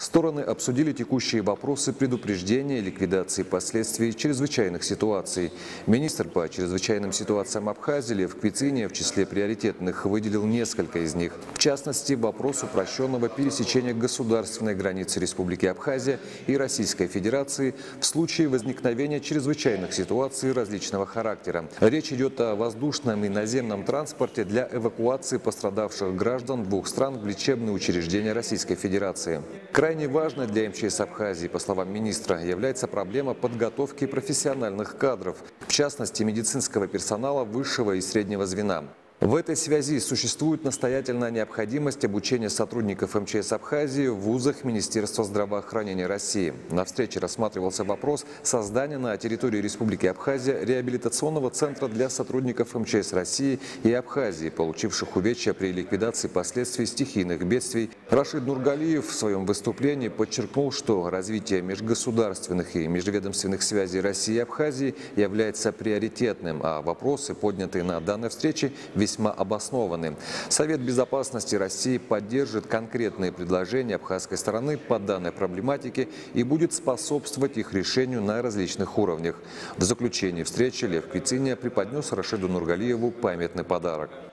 Стороны обсудили текущие вопросы предупреждения и ликвидации последствий чрезвычайных ситуаций. Министр по чрезвычайным ситуациям Абхазии Лев Квицыня в числе приоритетных выделил несколько из них. В частности, вопрос упрощенного пересечения государственной границы Республики Абхазия и Российской Федерации в случае возникновения чрезвычайных ситуаций различного характера. Речь идет о воздушном и наземном транспорте для эвакуации пострадавших граждан двух стран в лечебные учреждения Российской Федерации. Крайне важной для МЧС Абхазии, по словам министра, является проблема подготовки профессиональных кадров, в частности медицинского персонала высшего и среднего звена. В этой связи существует настоятельная необходимость обучения сотрудников МЧС Абхазии в вузах Министерства здравоохранения России. На встрече рассматривался вопрос создания на территории Республики Абхазия реабилитационного центра для сотрудников МЧС России и Абхазии, получивших увечья при ликвидации последствий стихийных бедствий. Рашид Нургалиев в своем выступлении подчеркнул, что развитие межгосударственных и межведомственных связей России и Абхазии является приоритетным, а вопросы, поднятые на данной встрече, весьма обоснованы. Совет безопасности России поддержит конкретные предложения абхазской стороны по данной проблематике и будет способствовать их решению на различных уровнях. В заключении встречи Лев Квицыня преподнес Рашиду Нургалиеву памятный подарок.